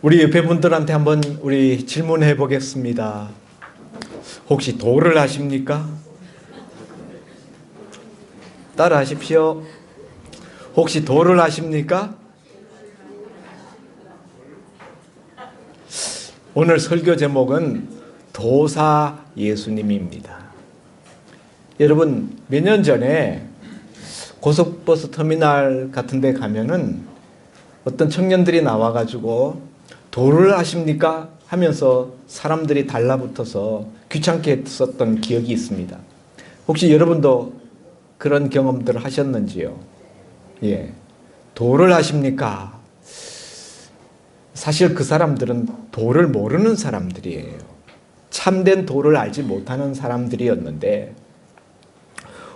우리 옆에 분들한테 한번 우리 질문해 보겠습니다. 혹시 도를 아십니까? 따라 하십시오. 혹시 도를 아십니까? 오늘 설교 제목은 도사 예수님입니다. 여러분, 몇 년 전에 고속버스 터미널 같은 데 가면은 어떤 청년들이 나와가지고 도를 아십니까? 하면서 사람들이 달라붙어서 귀찮게 했었던 기억이 있습니다. 혹시 여러분도 그런 경험들을 하셨는지요? 예. 도를 아십니까? 사실 그 사람들은 도를 모르는 사람들이에요. 참된 도를 알지 못하는 사람들이었는데,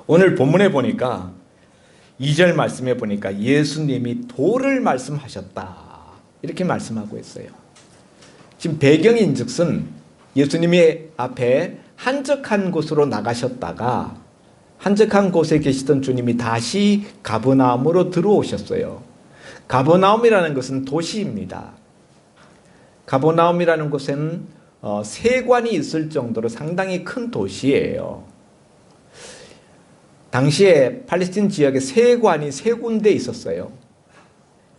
오늘 본문에 보니까 2절 말씀에 보니까 예수님이 도를 말씀하셨다, 이렇게 말씀하고 있어요. 지금 배경인즉슨 예수님이 앞에 한적한 곳으로 나가셨다가 한적한 곳에 계시던 주님이 다시 가버나움으로 들어오셨어요. 가버나움이라는 것은 도시입니다. 가버나움이라는 곳은 세관이 있을 정도로 상당히 큰 도시예요. 당시에 팔레스틴 지역에 세관이 세 군데 있었어요.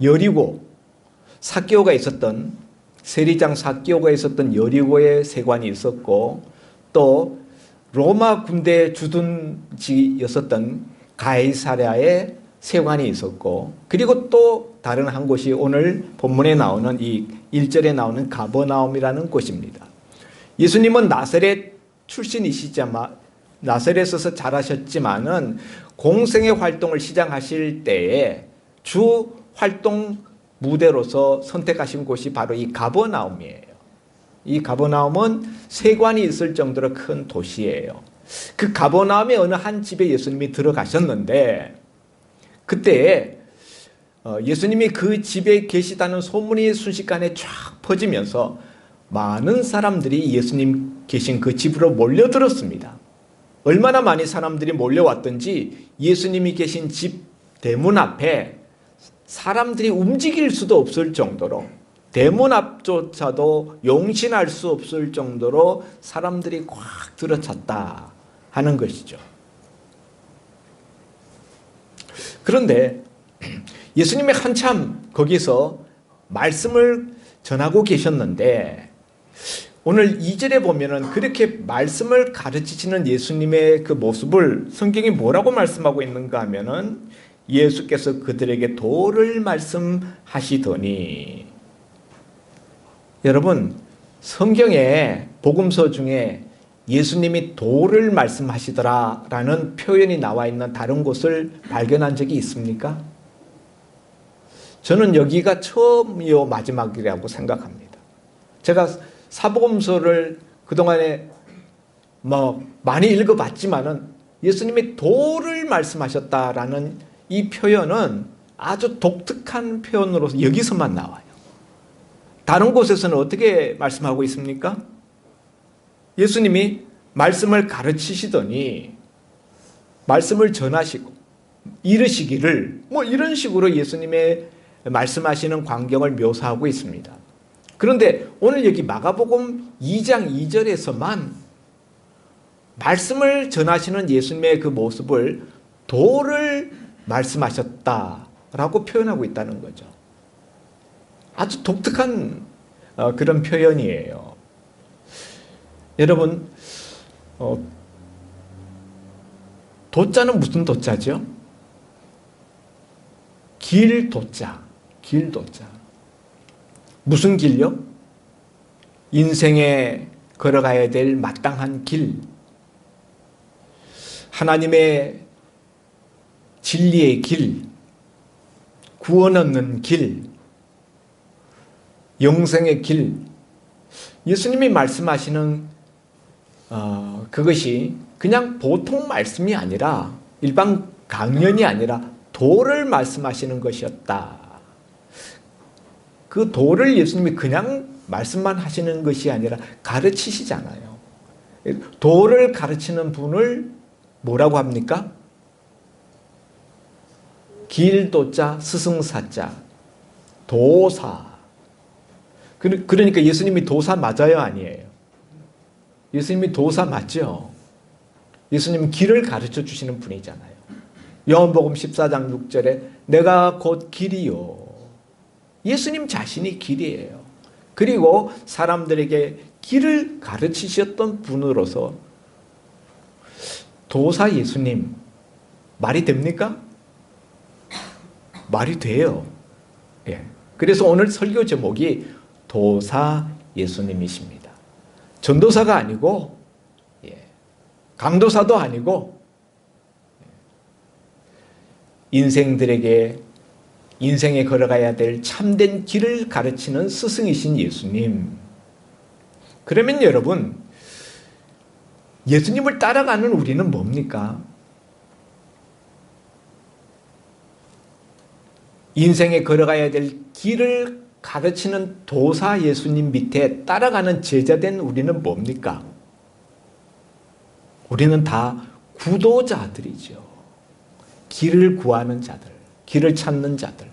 여리고, 사개오가 있었던, 세리장 사개오가 있었던 여리고에 세관이 있었고, 또 로마 군대 주둔지였었던 가이사랴에 세관이 있었고, 그리고 또 다른 한 곳이 오늘 본문에 나오는 이 1절에 나오는 가버나움이라는 곳입니다. 예수님은 나사렛 출신이시지만 나사렛에서 자라셨지만은 공생의 활동을 시작하실 때에 주 활동 무대로서 선택하신 곳이 바로 이 가버나움이에요. 이 가버나움은 세관이 있을 정도로 큰 도시예요. 그 가버나움의 어느 한 집에 예수님이 들어가셨는데, 그때 예수님이 그 집에 계시다는 소문이 순식간에 쫙 퍼지면서 많은 사람들이 예수님 계신 그 집으로 몰려들었습니다. 얼마나 많이 사람들이 몰려왔던지 예수님이 계신 집 대문 앞에 사람들이 움직일 수도 없을 정도로, 대문 앞조차도 용신할 수 없을 정도로 사람들이 꽉 들어찼다 하는 것이죠. 그런데 예수님이 한참 거기서 말씀을 전하고 계셨는데, 오늘 2절에 보면은 그렇게 말씀을 가르치시는 예수님의 그 모습을 성경이 뭐라고 말씀하고 있는가 하면은, 예수께서 그들에게 도를 말씀하시더니, 여러분, 성경에 복음서 중에 예수님이 도를 말씀하시더라라는 표현이 나와 있는 다른 곳을 발견한 적이 있습니까? 저는 여기가 처음이요 마지막이라고 생각합니다. 제가 사복음서를 그동안에 많이 읽어봤지만은 예수님이 도를 말씀하셨다라는 이 표현은 아주 독특한 표현으로서 여기서만 나와요. 다른 곳에서는 어떻게 말씀하고 있습니까? 예수님이 말씀을 가르치시더니 말씀을 전하시고 이르시기를, 이런 식으로 예수님의 말씀하시는 광경을 묘사하고 있습니다. 그런데 오늘 여기 마가복음 2장 2절에서만 말씀을 전하시는 예수님의 그 모습을 도를 말씀하셨다라고 표현하고 있다는 거죠. 아주 독특한 그런 표현이에요. 여러분, 도자는 무슨 도자죠? 길도자, 길도자. 무슨 길요? 인생에 걸어가야 될 마땅한 길, 하나님의 진리의 길, 구원 얻는 길, 영생의 길. 예수님이 말씀하시는 그것이 그냥 보통 말씀이 아니라, 일반 강연이 아니라 도를 말씀하시는 것이었다. 그 도를 예수님이 그냥 말씀만 하시는 것이 아니라 가르치시잖아요. 도를 가르치는 분을 뭐라고 합니까? 길도자, 스승사자, 도사. 그러니까 예수님이 도사 맞아요, 아니에요? 예수님이 도사 맞죠? 예수님은 길을 가르쳐 주시는 분이잖아요. 요한복음 14장 6절에 내가 곧 길이요. 예수님 자신이 길이에요. 그리고 사람들에게 길을 가르치셨던 분으로서 도사 예수님 말이 됩니까? 말이 돼요. 예. 그래서 오늘 설교 제목이 도사 예수님이십니다. 전도사가 아니고 강도사도 아니고 인생들에게 인생에 걸어가야 될 참된 길을 가르치는 스승이신 예수님. 그러면 여러분, 예수님을 따라가는 우리는 뭡니까? 인생에 걸어가야 될 길을 가르치는 도사 예수님 밑에 따라가는 제자된 우리는 뭡니까? 우리는 다 구도자들이죠. 길을 구하는 자들, 길을 찾는 자들.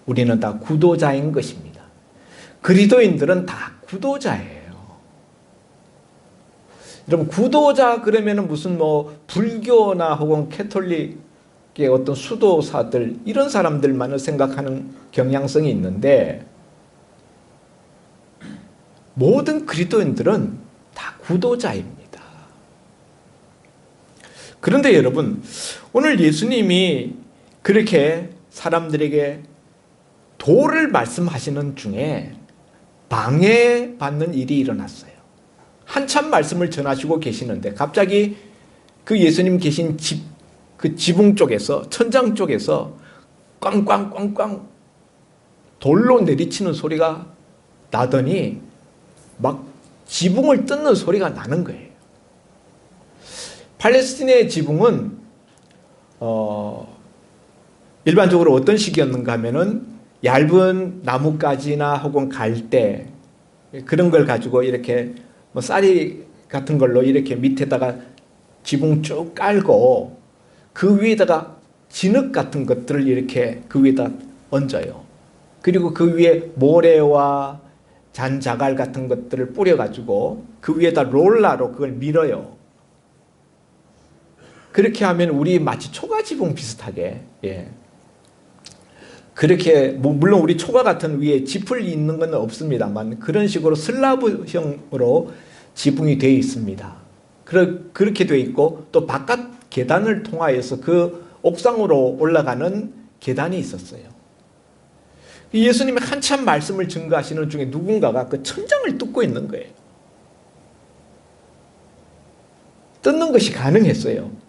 우리는 다 구도자인 것입니다. 그리스도인들은 다 구도자예요. 여러분, 구도자 그러면 무슨 불교나 혹은 캐톨릭의 어떤 수도사들 이런 사람들만을 생각하는 경향성이 있는데 모든 그리스도인들은 다 구도자입니다. 그런데 여러분, 오늘 예수님이 그렇게 사람들에게 도를 말씀하시는 중에 방해받는 일이 일어났어요. 한참 말씀을 전하시고 계시는데 갑자기 그 예수님 계신 그 지붕 쪽에서, 천장 쪽에서 꽝꽝꽝꽝 돌로 내리치는 소리가 나더니 막 지붕을 뜯는 소리가 나는 거예요. 팔레스틴의 지붕은 일반적으로 어떤 식이었는가 하면은 얇은 나뭇가지나 혹은 갈대 그런 걸 가지고 이렇게 쌀이 같은 걸로 이렇게 밑에다가 지붕 쭉 깔고 그 위에다가 진흙 같은 것들을 이렇게 그 위에다 얹어요. 그리고 그 위에 모래와 잔자갈 같은 것들을 뿌려가지고 그 위에다 롤러로 그걸 밀어요. 그렇게 하면 우리 마치 초가지붕 비슷하게, 그렇게 물론 우리 초가 같은 위에 지풀 있는 건 없습니다만 그런 식으로 슬라브형으로 지붕이 되어 있습니다. 그렇게 되어 있고 또 바깥 계단을 통하여서 그 옥상으로 올라가는 계단이 있었어요. 예수님이 한참 말씀을 증거하시는 중에 누군가가 그 천장을 뚫고 있는 거예요. 뜯는 것이 가능했어요.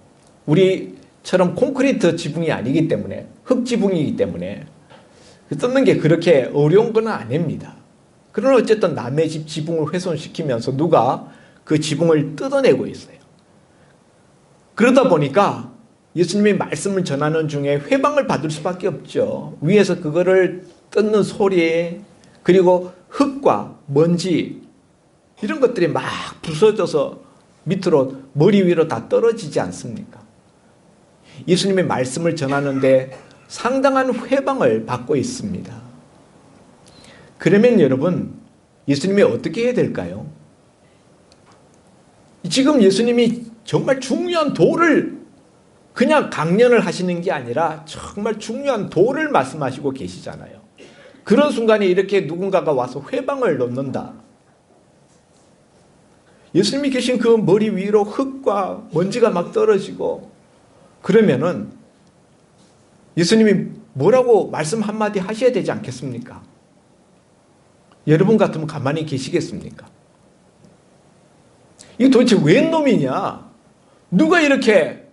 우리처럼 콘크리트 지붕이 아니기 때문에, 흙지붕이기 때문에 뜯는 게 그렇게 어려운 건 아닙니다. 그러나 어쨌든 남의 집 지붕을 훼손시키면서 누가 그 지붕을 뜯어내고 있어요. 그러다 보니까 예수님이 말씀을 전하는 중에 회방을 받을 수밖에 없죠. 위에서 그거를 뜯는 소리, 그리고 흙과 먼지 이런 것들이 막 부서져서 밑으로 머리 위로 다 떨어지지 않습니까? 예수님의 말씀을 전하는데 상당한 회방을 받고 있습니다. 그러면 여러분, 예수님이 어떻게 해야 될까요? 지금 예수님이 정말 중요한 도를 그냥 강연을 하시는 게 아니라 정말 중요한 도를 말씀하시고 계시잖아요. 그런 순간에 이렇게 누군가가 와서 회방을 놓는다. 예수님이 계신 그 머리 위로 흙과 먼지가 막 떨어지고 그러면은 예수님이 뭐라고 말씀 한마디 하셔야 되지 않겠습니까? 여러분 같으면 가만히 계시겠습니까? 이게 도대체 웬 놈이냐? 누가 이렇게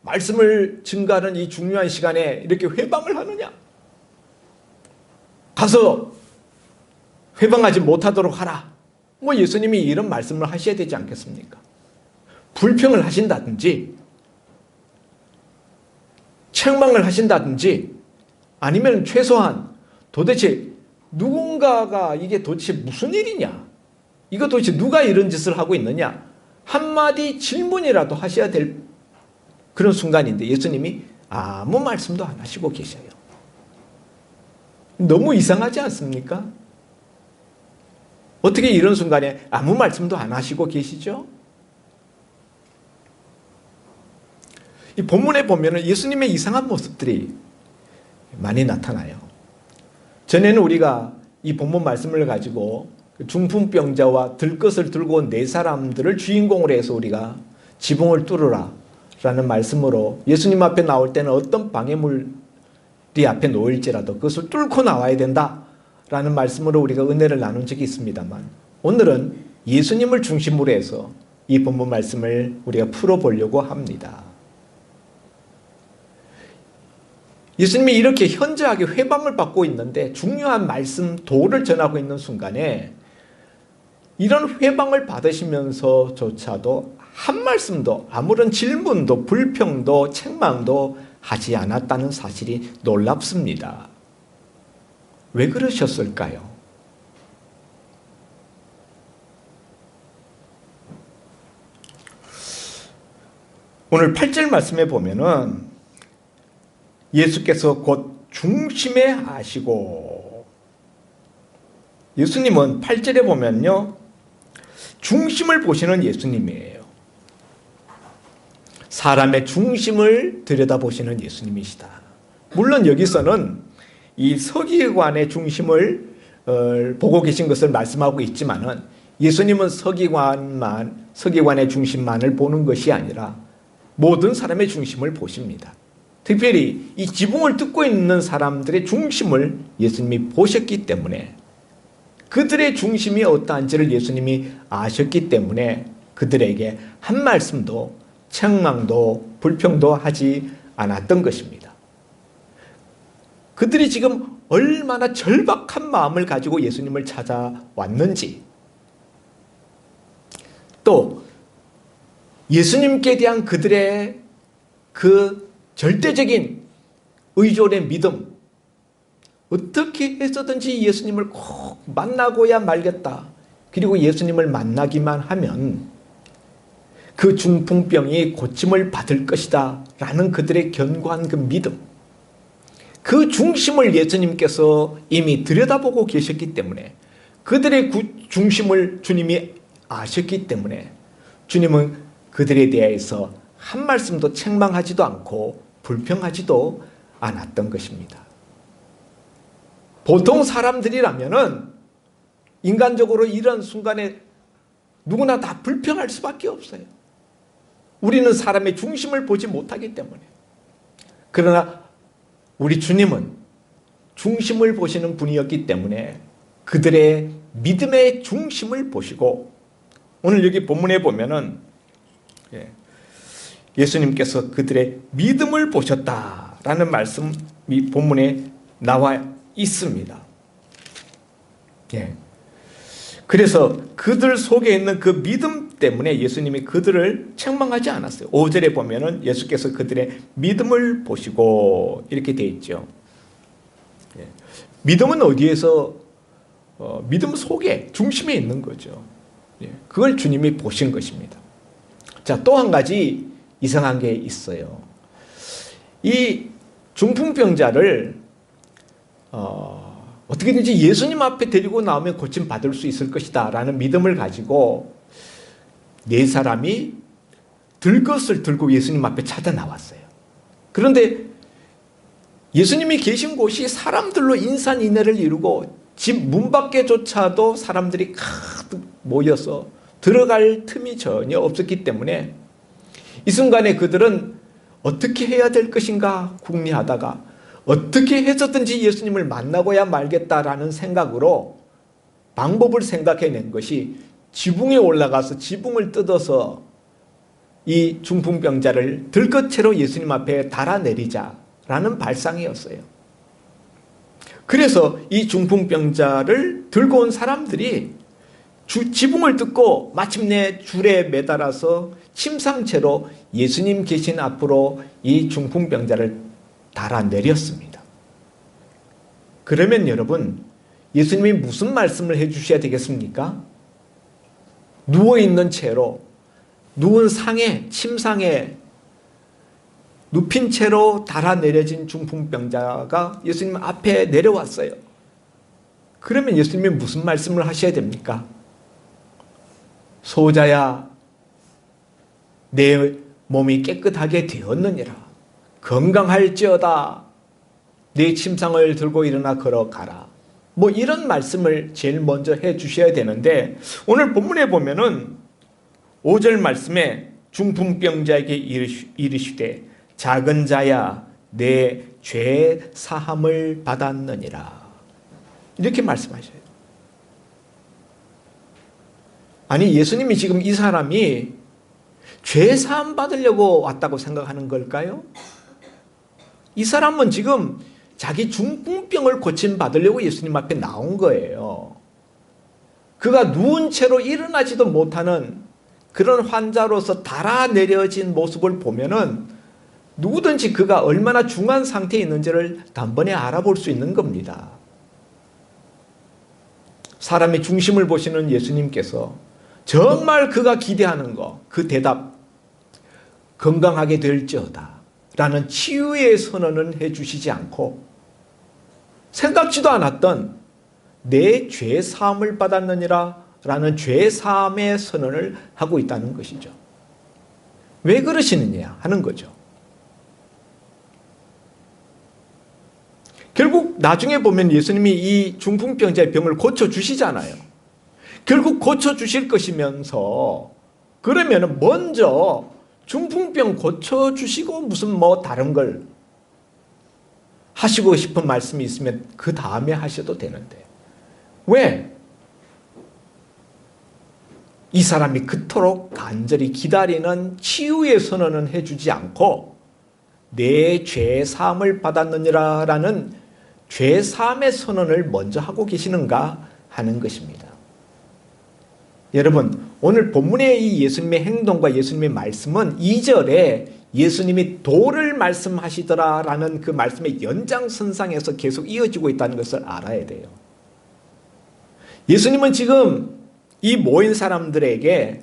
말씀을 증거하는 이 중요한 시간에 이렇게 회방을 하느냐? 가서 회방하지 못하도록 하라. 예수님이 이런 말씀을 하셔야 되지 않겠습니까? 불평을 하신다든지 책망을 하신다든지 아니면 최소한 도대체 누군가가 이게 도대체 무슨 일이냐? 이거 도대체 누가 이런 짓을 하고 있느냐? 한마디 질문이라도 하셔야 될 그런 순간인데 예수님이 아무 말씀도 안 하시고 계셔요. 너무 이상하지 않습니까? 어떻게 이런 순간에 아무 말씀도 안 하시고 계시죠? 이 본문에 보면 예수님의 이상한 모습들이 많이 나타나요. 전에는 우리가 이 본문 말씀을 가지고 중풍병자와 들것을 들고 온 네 사람들을 주인공으로 해서 우리가 지붕을 뚫으라 라는 말씀으로 예수님 앞에 나올 때는 어떤 방해물이 앞에 놓일지라도 그것을 뚫고 나와야 된다 라는 말씀으로 우리가 은혜를 나눈 적이 있습니다만, 오늘은 예수님을 중심으로 해서 이 본문 말씀을 우리가 풀어보려고 합니다. 예수님이 이렇게 현저하게 회방을 받고 있는데 중요한 말씀 도를 전하고 있는 순간에 이런 회방을 받으시면서조차도 한 말씀도 아무런 질문도 불평도 책망도 하지 않았다는 사실이 놀랍습니다. 왜 그러셨을까요? 오늘 8절 말씀에 보면은 예수께서 곧 중심에 하시고, 예수님은 8절에 보면요 중심을 보시는 예수님이에요. 사람의 중심을 들여다보시는 예수님이시다. 물론 여기서는 이 서기관의 중심을 보고 계신 것을 말씀하고 있지만은 예수님은 서기관의 중심만을 보는 것이 아니라 모든 사람의 중심을 보십니다. 특별히 이 지붕을 뜯고 있는 사람들의 중심을 예수님이 보셨기 때문에, 그들의 중심이 어떠한지를 예수님이 아셨기 때문에 그들에게 한 말씀도 책망도 불평도 하지 않았던 것입니다. 그들이 지금 얼마나 절박한 마음을 가지고 예수님을 찾아왔는지, 또 예수님께 대한 그들의 그 절대적인 의존의 믿음, 어떻게 해서든지 예수님을 꼭 만나고야 말겠다, 그리고 예수님을 만나기만 하면 그 중풍병이 고침을 받을 것이다 라는 그들의 견고한 그 믿음, 그 중심을 예수님께서 이미 들여다보고 계셨기 때문에, 그들의 중심을 주님이 아셨기 때문에 주님은 그들에 대해서 한 말씀도 책망하지도 않고 불평하지도 않았던 것입니다. 보통 사람들이라면은 인간적으로 이런 순간에 누구나 다 불평할 수밖에 없어요. 우리는 사람의 중심을 보지 못하기 때문에. 그러나 우리 주님은 중심을 보시는 분이었기 때문에 그들의 믿음의 중심을 보시고, 오늘 여기 본문에 보면은 예수님께서 그들의 믿음을 보셨다라는 말씀이 본문에 나와 있습니다. 그래서 그들 속에 있는 그 믿음 때문에 예수님이 그들을 책망하지 않았어요. 5절에 보면은 예수께서 그들의 믿음을 보시고 이렇게 되어 있죠. 믿음은 어디에서 믿음 속에 중심에 있는 거죠. 그걸 주님이 보신 것입니다. 자, 또 한 가지 이상한 게 있어요. 이 중풍병자를 어떻게든지 예수님 앞에 데리고 나오면 고침 받을 수 있을 것이다 라는 믿음을 가지고 네 사람이 들것을 들고 예수님 앞에 찾아 나왔어요. 그런데 예수님이 계신 곳이 사람들로 인산인해를 이루고 집 문 밖에조차도 사람들이 가득 모여서 들어갈 틈이 전혀 없었기 때문에 이 순간에 그들은 어떻게 해야 될 것인가 궁리하다가 어떻게 해서든지 예수님을 만나고야 말겠다라는 생각으로 방법을 생각해낸 것이 지붕에 올라가서 지붕을 뜯어서 이 중풍병자를 들것채로 예수님 앞에 달아내리자라는 발상이었어요. 그래서 이 중풍병자를 들고 온 사람들이 지붕을 뜯고 마침내 줄에 매달아서 침상채로 예수님 계신 앞으로 이 중풍병자를 달아내렸습니다. 그러면 여러분, 예수님이 무슨 말씀을 해주셔야 되겠습니까? 누워있는 채로, 누운 상에, 침상에 눕힌 채로 달아내려진 중풍병자가 예수님 앞에 내려왔어요. 그러면 예수님이 무슨 말씀을 하셔야 됩니까? 소자야, 내 몸이 깨끗하게 되었느니라. 건강할지어다. 내 침상을 들고 일어나 걸어가라. 뭐 이런 말씀을 제일 먼저 해 주셔야 되는데, 오늘 본문에 보면은 5절 말씀에 중풍병자에게 이르시되 작은 자야 내 죄 사함을 받았느니라. 이렇게 말씀하셔요. 아니, 예수님이 지금 이 사람이 죄 사함 받으려고 왔다고 생각하는 걸까요? 이 사람은 지금 자기 중풍병을 고침받으려고 예수님 앞에 나온 거예요. 그가 누운 채로 일어나지도 못하는 그런 환자로서 달아내려진 모습을 보면은 누구든지 그가 얼마나 중한 상태에 있는지를 단번에 알아볼 수 있는 겁니다. 사람의 중심을 보시는 예수님께서 정말 그가 기대하는 거, 그 대답, 건강하게 될지어다 라는 치유의 선언은 해주시지 않고 생각지도 않았던 내 죄 사함을 받았느니라 라는 죄 사함의 선언을 하고 있다는 것이죠. 왜 그러시느냐 하는 거죠. 결국 나중에 보면 예수님이 이 중풍병자의 병을 고쳐주시잖아요. 결국 고쳐주실 것이면서 그러면 먼저 중풍병 고쳐주시고 무슨 뭐 다른 걸 하시고 싶은 말씀이 있으면 그 다음에 하셔도 되는데 왜? 이 사람이 그토록 간절히 기다리는 치유의 선언은 해주지 않고 내 죄 사함을 받았느니라 라는 죄 사함의 선언을 먼저 하고 계시는가 하는 것입니다. 여러분, 오늘 본문의 이 예수님의 행동과 예수님의 말씀은 2절에 예수님이 도를 말씀하시더라 라는 그 말씀의 연장선상에서 계속 이어지고 있다는 것을 알아야 돼요. 예수님은 지금 이 모인 사람들에게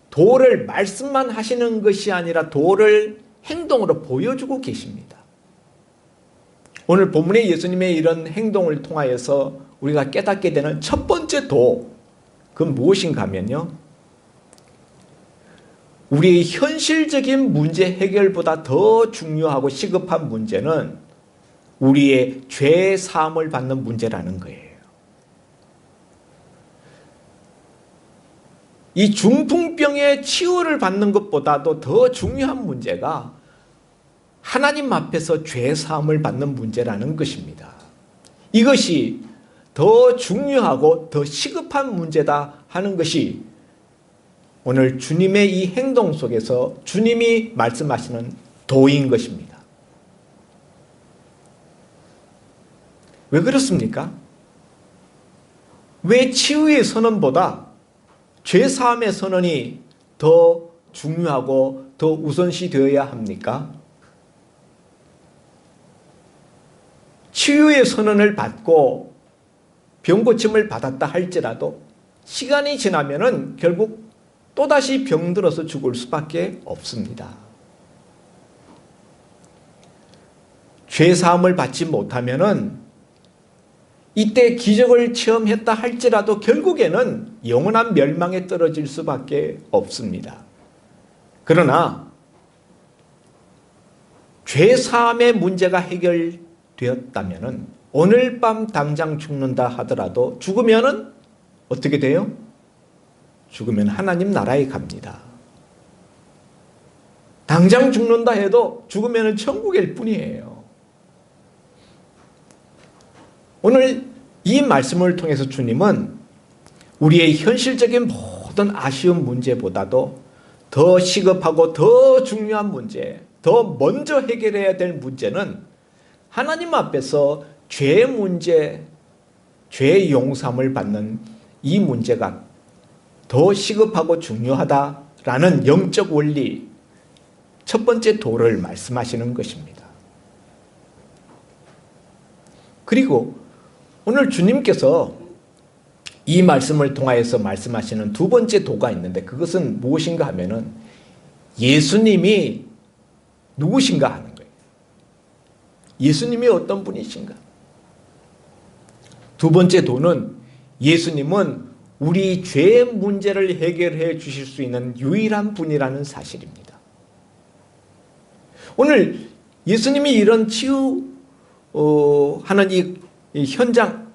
도를 말씀만 하시는 것이 아니라 도를 행동으로 보여주고 계십니다. 오늘 본문의 예수님의 이런 행동을 통하여서 우리가 깨닫게 되는 첫 번째 도, 그건 무엇인가 하면요, 우리의 현실적인 문제 해결보다 더 중요하고 시급한 문제는 우리의 죄 사함을 받는 문제라는 거예요. 이 중풍병의 치유를 받는 것보다도 더 중요한 문제가 하나님 앞에서 죄 사함을 받는 문제라는 것입니다. 이것이 더 중요하고 더 시급한 문제다 하는 것이 오늘 주님의 이 행동 속에서 주님이 말씀하시는 도인 것입니다. 왜 그렇습니까? 왜 치유의 선언보다 죄 사함의 선언이 더 중요하고 더 우선시 되어야 합니까? 치유의 선언을 받고 병고침을 받았다 할지라도 시간이 지나면은 결국 또다시 병들어서 죽을 수밖에 없습니다. 죄 사함을 받지 못하면은 이때 기적을 체험했다 할지라도 결국에는 영원한 멸망에 떨어질 수밖에 없습니다. 그러나 죄 사함의 문제가 해결되었다면은 오늘 밤 당장 죽는다 하더라도 죽으면은 어떻게 돼요? 죽으면 하나님 나라에 갑니다. 당장 죽는다 해도 죽으면은 천국일 뿐이에요. 오늘 이 말씀을 통해서 주님은 우리의 현실적인 모든 아쉬운 문제보다도 더 시급하고 더 중요한 문제, 더 먼저 해결해야 될 문제는 하나님 앞에서 죄 문제, 죄 용서함을 받는 이 문제가 더 시급하고 중요하다라는 영적 원리, 첫 번째 도를 말씀하시는 것입니다. 그리고 오늘 주님께서 이 말씀을 통하여서 말씀하시는 두 번째 도가 있는데 그것은 무엇인가 하면은 예수님이 누구신가 하는 거예요. 예수님이 어떤 분이신가? 두 번째 도는 예수님은 우리 죄 문제를 해결해 주실 수 있는 유일한 분이라는 사실입니다. 오늘 예수님이 이런 치유하는 이 현장,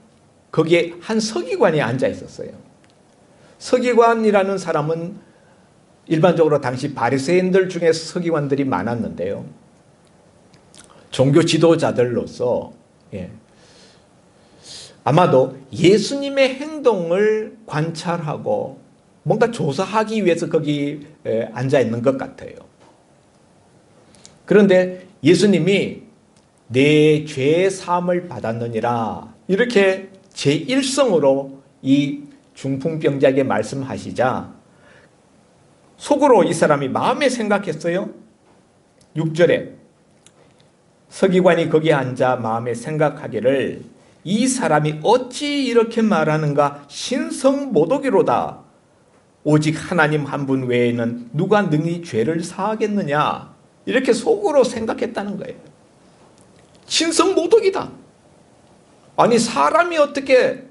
거기에 한 서기관이 앉아 있었어요. 서기관이라는 사람은 일반적으로 당시 바리새인들 중에 서기관들이 많았는데요. 종교 지도자들로서 아마도 예수님의 행동을 관찰하고 뭔가 조사하기 위해서 거기 앉아 있는 것 같아요. 그런데 예수님이 내 죄 사함을 받았느니라 이렇게 제1성으로 이 중풍병자에게 말씀하시자 속으로 이 사람이 마음에 생각했어요. 6절에 서기관이 거기에 앉아 마음에 생각하기를 이 사람이 어찌 이렇게 말하는가 신성모독이로다. 오직 하나님 한 분 외에는 누가 능히 죄를 사하겠느냐. 이렇게 속으로 생각했다는 거예요. 신성모독이다. 아니 사람이 어떻게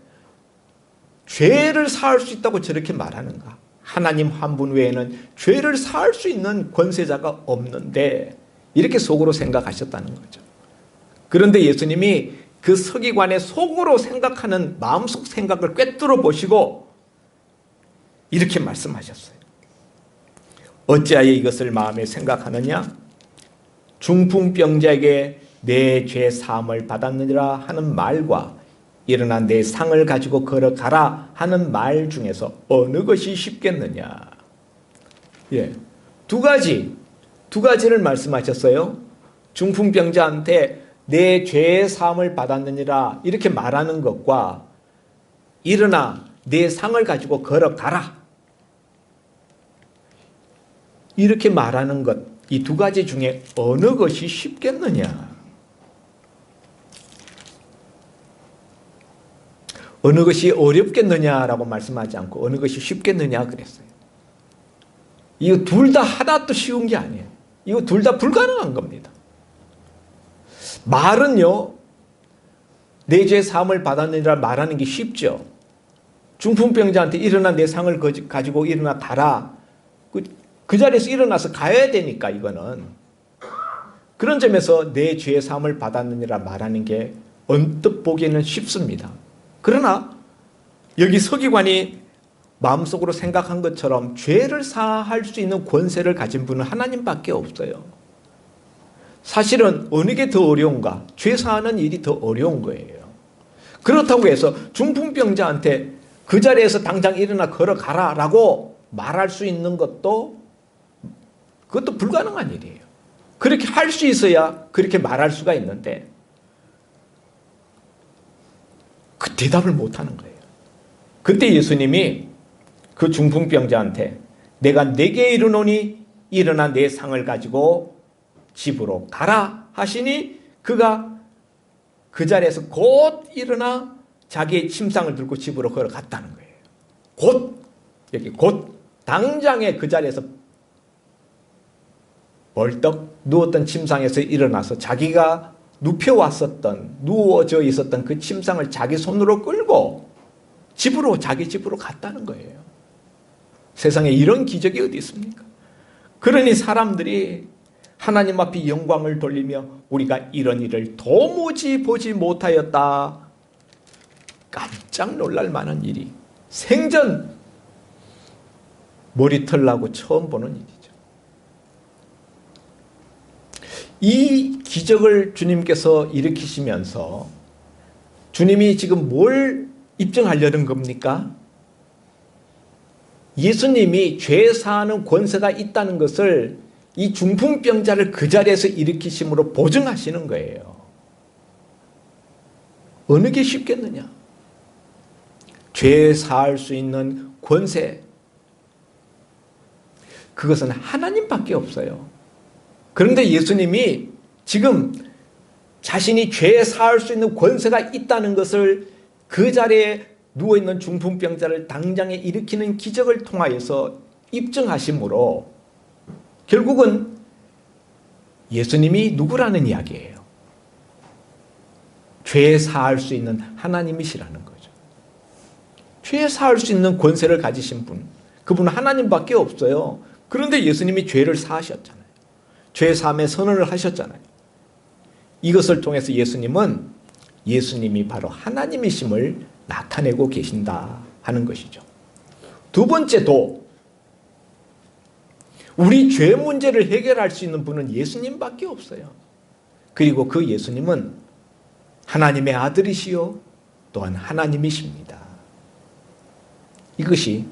죄를 사할 수 있다고 저렇게 말하는가. 하나님 한 분 외에는 죄를 사할 수 있는 권세자가 없는데 이렇게 속으로 생각하셨다는 거죠. 그런데 예수님이 그 서기관의 속으로 생각하는 마음속 생각을 꿰뚫어 보시고 이렇게 말씀하셨어요. 어찌하여 이것을 마음에 생각하느냐? 중풍병자에게 내 죄 사함을 받았느니라 하는 말과 일어나 내 상을 가지고 걸어가라 하는 말 중에서 어느 것이 쉽겠느냐? 두 가지를 말씀하셨어요. 중풍병자한테 내 죄의 사함을 받았느니라 이렇게 말하는 것과 일어나 내 상을 가지고 걸어가라 이렇게 말하는 것, 이 두 가지 중에 어느 것이 쉽겠느냐? 어느 것이 어렵겠느냐라고 말씀하지 않고 어느 것이 쉽겠느냐 그랬어요. 이거 둘 다 하나도 쉬운 게 아니에요. 이거 둘 다 불가능한 겁니다. 말은요, 내 죄 사함을 받았느니라 말하는 게 쉽죠. 중풍병자한테 일어나 내 상을 가지고 일어나 가라. 그 자리에서 일어나서 가야 되니까 이거는. 그런 점에서 내 죄 사함을 받았느니라 말하는 게 언뜻 보기에는 쉽습니다. 그러나 여기 서기관이 마음속으로 생각한 것처럼 죄를 사할 수 있는 권세를 가진 분은 하나님밖에 없어요. 사실은 어느 게 더 어려운가? 죄 사하는 일이 더 어려운 거예요. 그렇다고 해서 중풍병자한테 그 자리에서 당장 일어나 걸어가라 라고 말할 수 있는 것도 그것도 불가능한 일이에요. 그렇게 할 수 있어야 그렇게 말할 수가 있는데 그 대답을 못하는 거예요. 그때 예수님이 그 중풍병자한테 내가 네게 이르노니 일어나 내 상을 가지고 집으로 가라 하시니 그가 그 자리에서 곧 일어나 자기의 침상을 들고 집으로 걸어갔다는 거예요. 곧 당장에 그 자리에서 벌떡 누웠던 침상에서 일어나서 자기가 누워져 있었던 그 침상을 자기 손으로 끌고 자기 집으로 갔다는 거예요. 세상에 이런 기적이 어디 있습니까? 그러니 사람들이 하나님 앞에 영광을 돌리며 우리가 이런 일을 도무지 보지 못하였다. 깜짝 놀랄 만한 일이 생전 머리털 나고 처음 보는 일이죠. 이 기적을 주님께서 일으키시면서 주님이 지금 뭘 입증하려는 겁니까? 예수님이 죄 사하는 권세가 있다는 것을 이 중풍병자를 그 자리에서 일으키심으로 보증하시는 거예요. 어느 게 쉽겠느냐? 죄 사할 수 있는 권세, 그것은 하나님밖에 없어요. 그런데 예수님이 지금 자신이 죄 사할 수 있는 권세가 있다는 것을 그 자리에 누워있는 중풍병자를 당장에 일으키는 기적을 통하여서 입증하심으로 결국은 예수님이 누구라는 이야기예요? 죄 사할 수 있는 하나님이시라는 거죠. 죄 사할 수 있는 권세를 가지신 분, 그분은 하나님밖에 없어요. 그런데 예수님이 죄를 사하셨잖아요. 죄 사함의 선언을 하셨잖아요. 이것을 통해서 예수님이 바로 하나님이심을 나타내고 계신다 하는 것이죠. 두 번째 우리 죄 문제를 해결할 수 있는 분은 예수님밖에 없어요. 그리고 그 예수님은 하나님의 아들이시요 또한 하나님이십니다. 이것이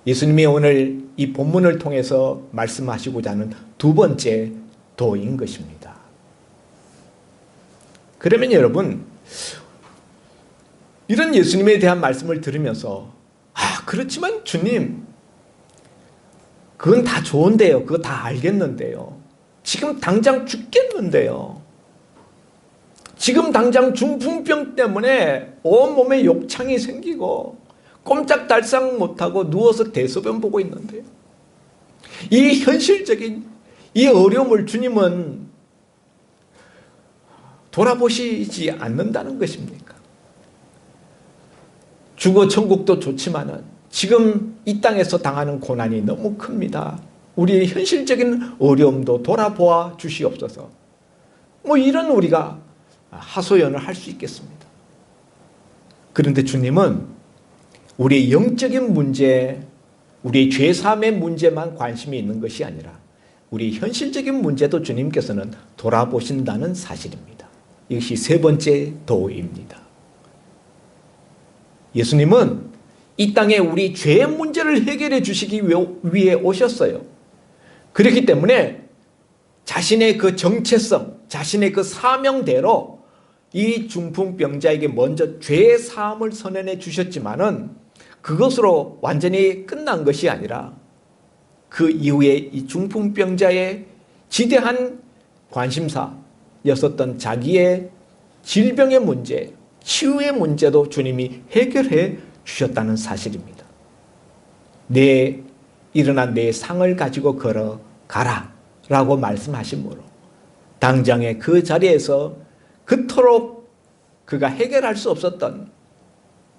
예수님이 오늘 이 본문을 통해서 말씀하시고자 하는 두 번째 도인 것입니다. 그러면 여러분, 이런 예수님에 대한 말씀을 들으면서 그렇지만 주님, 그건 다 좋은데요. 그거 다 알겠는데요. 지금 당장 죽겠는데요. 지금 당장 중풍병 때문에 온몸에 욕창이 생기고 꼼짝달싹 못하고 누워서 대소변 보고 있는데요. 이 현실적인 이 어려움을 주님은 돌아보시지 않는다는 것입니까? 죽어 천국도 좋지만은 지금 이 땅에서 당하는 고난이 너무 큽니다. 우리의 현실적인 어려움도 돌아보아 주시옵소서. 이런 우리가 하소연을 할 수 있겠습니다. 그런데 주님은 우리의 영적인 문제, 우리의 죄사함의 문제만 관심이 있는 것이 아니라 우리 현실적인 문제도 주님께서는 돌아보신다는 사실입니다. 이것이 세 번째 도입니다. 예수님은 이 땅에 우리 죄의 문제를 해결해 주시기 위해 오셨어요. 그렇기 때문에 자신의 그 정체성, 자신의 그 사명대로 이 중풍병자에게 먼저 죄의 사함을 선언해 주셨지만은 그것으로 완전히 끝난 것이 아니라 그 이후에 이 중풍병자의 지대한 관심사였었던 자기의 질병의 문제, 치유의 문제도 주님이 해결해 주셨다는 사실입니다. 일어나 내 상을 가지고 걸어가라 라고 말씀하시므로 당장에 그 자리에서 그토록 그가 해결할 수 없었던,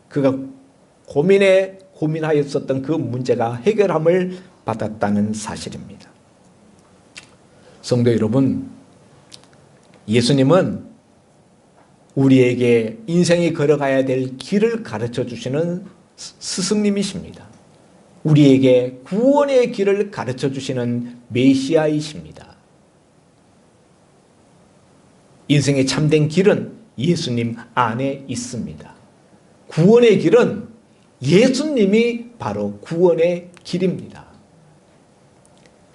그가 고민하였었던 그 문제가 해결함을 받았다는 사실입니다. 성도 여러분, 예수님은 우리에게 인생이 걸어가야 될 길을 가르쳐 주시는 스승님이십니다. 우리에게 구원의 길을 가르쳐 주시는 메시아이십니다. 인생의 참된 길은 예수님 안에 있습니다. 구원의 길은 예수님이 바로 구원의 길입니다.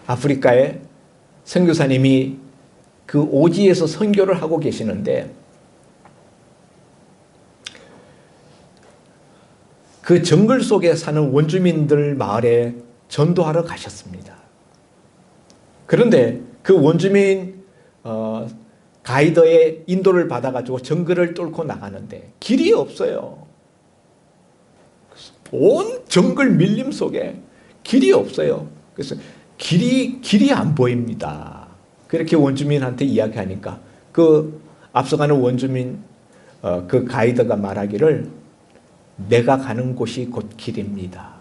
아프리카에 선교사님이 그 오지에서 선교를 하고 계시는데 그 정글 속에 사는 원주민들 마을에 전도하러 가셨습니다. 그런데 그 원주민 가이드의 인도를 받아가지고 정글을 뚫고 나가는데 길이 없어요. 온 정글 밀림 속에 길이 없어요. 그래서 길이 안 보입니다. 그렇게 원주민한테 이야기하니까 그 앞서가는 원주민 그 가이드가 말하기를 내가 가는 곳이 곧 길입니다.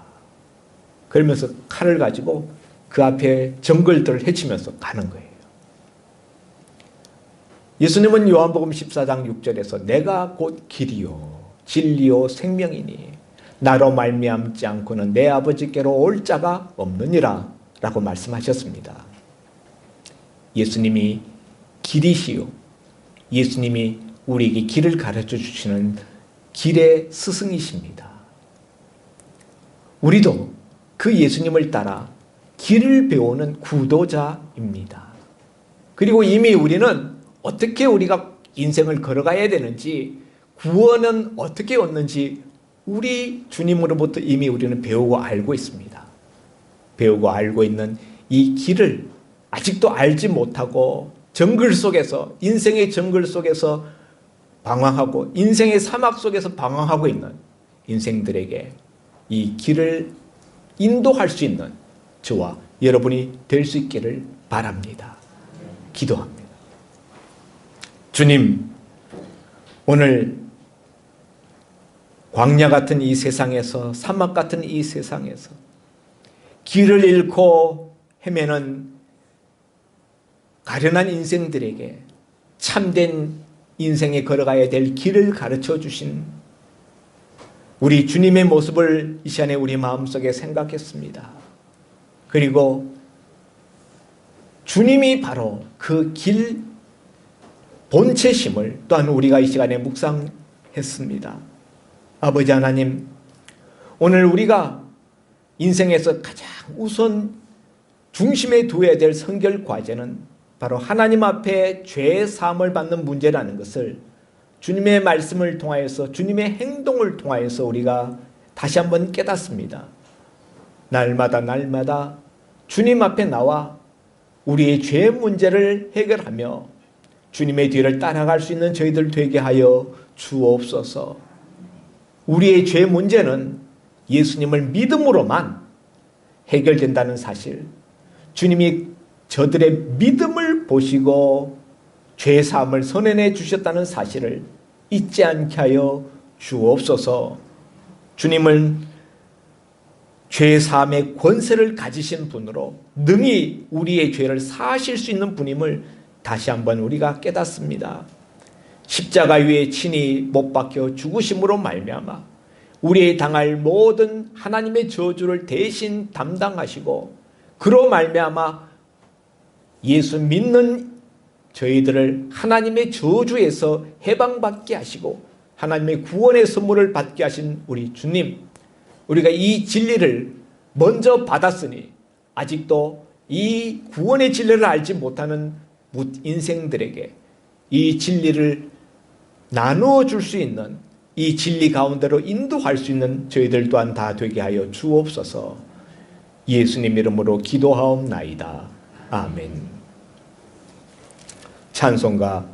그러면서 칼을 가지고 그 앞에 정글들을 헤치면서 가는 거예요. 예수님은 요한복음 14장 6절에서 내가 곧 길이요 진리요 생명이니 나로 말미암지 않고는 내 아버지께로 올 자가 없느니라 라고 말씀하셨습니다. 예수님이 길이시요, 예수님이 우리에게 길을 가르쳐 주시는 길의 스승이십니다. 우리도 그 예수님을 따라 길을 배우는 구도자입니다. 그리고 이미 우리는 어떻게 우리가 인생을 걸어가야 되는지, 구원은 어떻게 얻는지 우리 주님으로부터 이미 우리는 배우고 알고 있습니다. 배우고 알고 있는 이 길을 아직도 알지 못하고 정글 속에서, 인생의 정글 속에서 방황하고 인생의 사막 속에서 방황하고 있는 인생들에게 이 길을 인도할 수 있는 저와 여러분이 될 수 있기를 바랍니다. 기도합니다. 주님, 오늘 광야 같은 이 세상에서, 사막 같은 이 세상에서 길을 잃고 헤매는 가련한 인생들에게 참된 인생에 걸어가야 될 길을 가르쳐 주신 우리 주님의 모습을 이 시간에 우리 마음속에 생각했습니다. 그리고 주님이 바로 그 길 본체심을 또한 우리가 이 시간에 묵상했습니다. 아버지 하나님, 오늘 우리가 인생에서 가장 우선 중심에 두어야 될 선결 과제는 바로 하나님 앞에 죄 사함을 받는 문제라는 것을 주님의 말씀을 통하여서, 주님의 행동을 통하여서 우리가 다시 한번 깨닫습니다. 날마다 주님 앞에 나와 우리의 죄 문제를 해결하며 주님의 뒤를 따라갈 수 있는 저희들 되게 하여 주옵소서. 우리의 죄 문제는 예수님을 믿음으로만 해결된다는 사실, 주님이 저들의 믿음을 보시고 죄 사함을 선언해 주셨다는 사실을 잊지 않게 하여 주옵소서. 주님은 죄 사함의 권세를 가지신 분으로 능히 우리의 죄를 사하실 수 있는 분임을 다시 한번 우리가 깨닫습니다. 십자가 위에 친히 못 박혀 죽으심으로 말미암아 우리의 당할 모든 하나님의 저주를 대신 담당하시고, 그로 말미암아 예수 믿는 저희들을 하나님의 저주에서 해방받게 하시고 하나님의 구원의 선물을 받게 하신 우리 주님, 우리가 이 진리를 먼저 받았으니 아직도 이 구원의 진리를 알지 못하는 인생들에게 이 진리를 나누어 줄 수 있는, 이 진리 가운데로 인도할 수 있는 저희들 또한 다 되게 하여 주옵소서. 예수님 이름으로 기도하옵나이다. 아멘. 찬송가